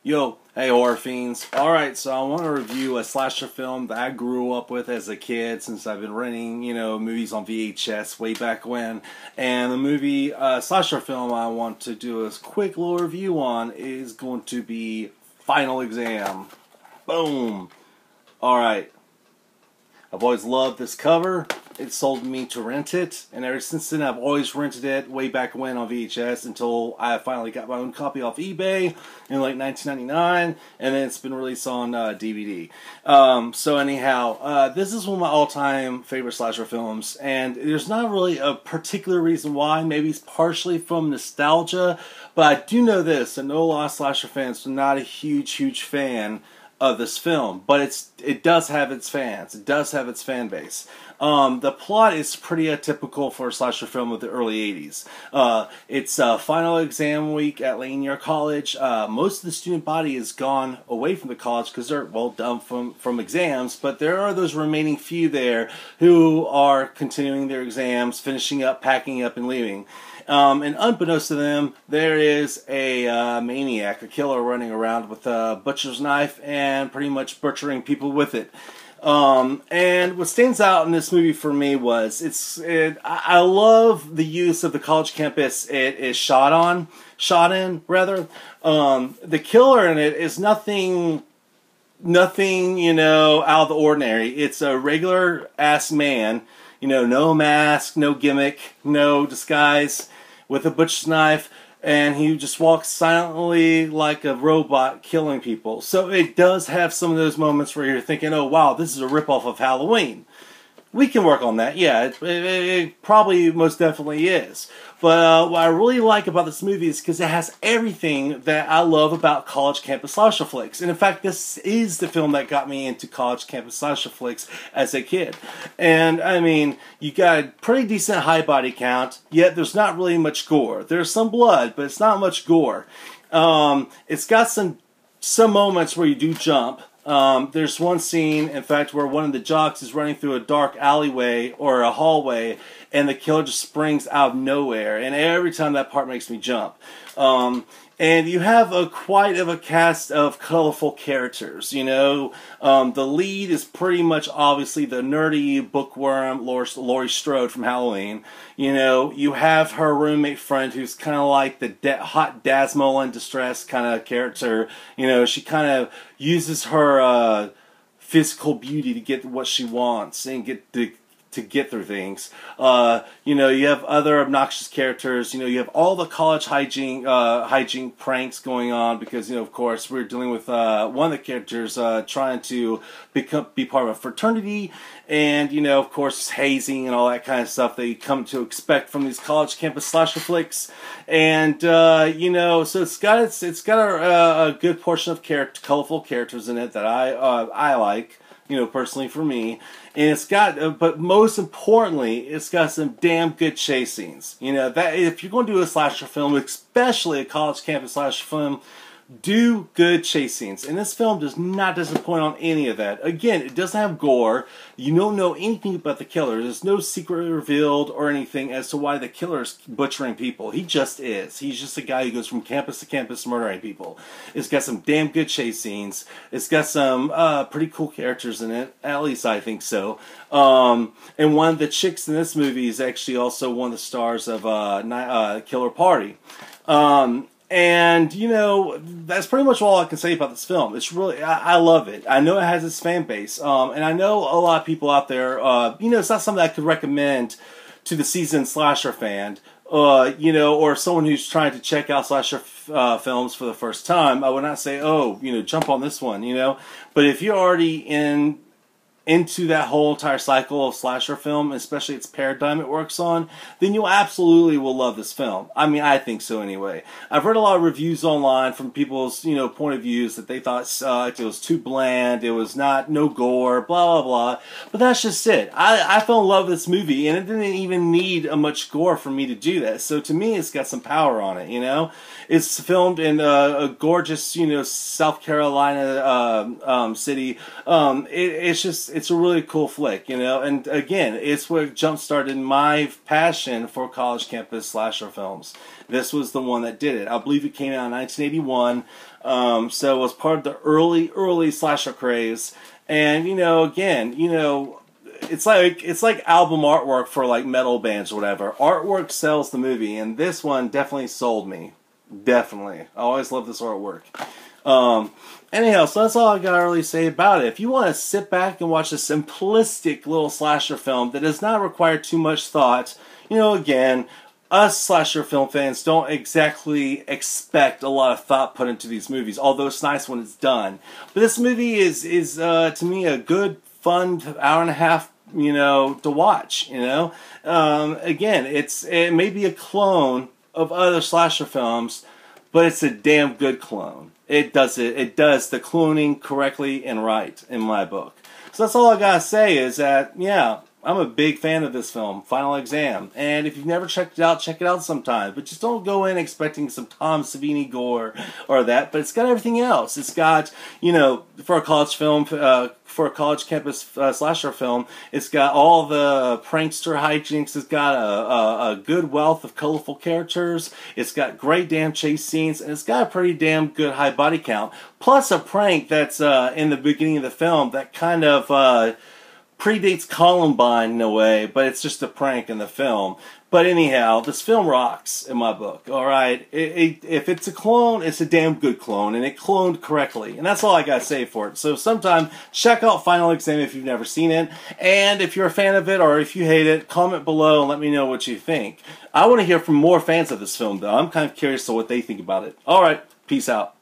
Yo, hey horror fiends. Alright, so I want to review a slasher film that I grew up with as a kid since I've been renting, movies on VHS way back when. And the movie, slasher film I want to do a quick little review on is going to be Final Exam. Boom! Alright. I've always loved this cover. It sold me to rent it, and ever since then I've always rented it way back when on VHS until I finally got my own copy off eBay in like 1999, and then it's been released on DVD. So anyhow, this is one of my all-time favorite slasher films, and there's not really a particular reason why. Maybe it's partially from nostalgia, but I do know this, and no lot of slasher fans are not a huge fan of this film, but it does have its fans. It does have its fan base. The plot is pretty atypical for a slasher film of the early 80s. It's final exam week at Lanier College. Most of the student body is gone away from the college because they're, well, done from exams, but there are those remaining few there who are continuing their exams, finishing up, packing up, and leaving. And unbeknownst to them, there is a maniac, a killer running around with a butcher's knife and pretty much butchering people with it. And what stands out in this movie for me was I love the use of the college campus it is shot in. The killer in it is nothing, out of the ordinary. It's a regular ass man, no mask, no gimmick, no disguise, with a butcher's knife, and he just walks silently like a robot killing people. So it does have some of those moments where you're thinking, oh wow, this is a ripoff of Halloween. We can work on that, yeah, it probably most definitely is. But what I really like about this movie is because it has everything that I love about college campus slasher flicks. And in fact, this is the film that got me into college campus slasher flicks as a kid. And I mean, you got a pretty decent high body count, yet there's not really much gore. There's some blood, but it's not much gore. It's got some moments where you do jump. There's one scene, in fact, where one of the jocks is running through a dark alleyway or a hallway, and the killer just springs out of nowhere, and every time that part makes me jump. And you have quite a cast of colorful characters, The lead is pretty much obviously the nerdy bookworm Laurie Strode from Halloween. You have her roommate friend who's kind of like the hot Dasmole in distress kind of character. She kind of uses her physical beauty to get what she wants and to get through things. You have other obnoxious characters. You have all the college hygiene pranks going on because, of course, we're dealing with one of the characters trying to be part of a fraternity, and, of course, hazing and all that kind of stuff that you come to expect from these college campus slasher flicks. And, so it's got a good portion of colorful characters in it that I like. Personally for me. And it's got, but most importantly, it's got some damn good chase scenes. That if you're going to do a slasher film, especially a college campus slasher film, do good chase scenes. And this film does not disappoint on any of that. Again, it doesn't have gore. You don't know anything about the killer. There's no secret revealed or anything as to why the killer is butchering people. He just is. He's just a guy who goes from campus to campus murdering people. It's got some damn good chase scenes. It's got some pretty cool characters in it. At least I think so. And one of the chicks in this movie is actually also one of the stars of Killer Party. And, that's pretty much all I can say about this film. It's really, I love it. I know it has its fan base. And I know a lot of people out there, it's not something I could recommend to the seasoned slasher fan, or someone who's trying to check out slasher films for the first time. I would not say, oh, jump on this one, But if you're already into that whole entire cycle of slasher film, especially its paradigm it works on, then you absolutely will love this film. I mean, I think so anyway. I've read a lot of reviews online from people's, point of views that they thought it sucked, it was too bland, it was no gore, blah, blah, blah. But that's just it. I fell in love with this movie, and it didn't even need much gore for me to do that. So to me, it's got some power on it, It's filmed in a gorgeous, South Carolina city. It's just, it's a really cool flick, you know. And again, it's what jump-started my passion for college campus slasher films. This was the one that did it. I believe it came out in 1981, so it was part of the early slasher craze. And you know, again, you know, it's like album artwork for like metal bands or whatever. Artwork sells the movie, and this one definitely sold me. Definitely, I always love this artwork. Anyhow, so that's all I gotta really say about it. If you want to sit back and watch a simplistic little slasher film that does not require too much thought, you know, again, us slasher film fans don't exactly expect a lot of thought put into these movies, although it's nice when it's done. But this movie is to me a good, fun hour and a half, you know, to watch. You know, again, it may be a clone of other slasher films, but it's a damn good clone. It does the cloning correctly and right in my book. So that's all I gotta say is that, yeah, I'm a big fan of this film, Final Exam. And if you've never checked it out, check it out sometime. But just don't go in expecting some Tom Savini gore or that. But it's got everything else. It's got, you know, for a college film, for a college campus slasher film, it's got all the prankster hijinks. It's got a good wealth of colorful characters. It's got great damn chase scenes. And it's got a pretty damn good high body count. Plus a prank that's in the beginning of the film that kind of predates Columbine in a way, but it's just a prank in the film. But anyhow, this film rocks in my book, alright? If it's a clone, it's a damn good clone, and it cloned correctly. And that's all I gotta say for it. So sometime, check out Final Exam if you've never seen it. And if you're a fan of it, or if you hate it, comment below and let me know what you think. I want to hear from more fans of this film, though. I'm kind of curious to what they think about it. Alright, peace out.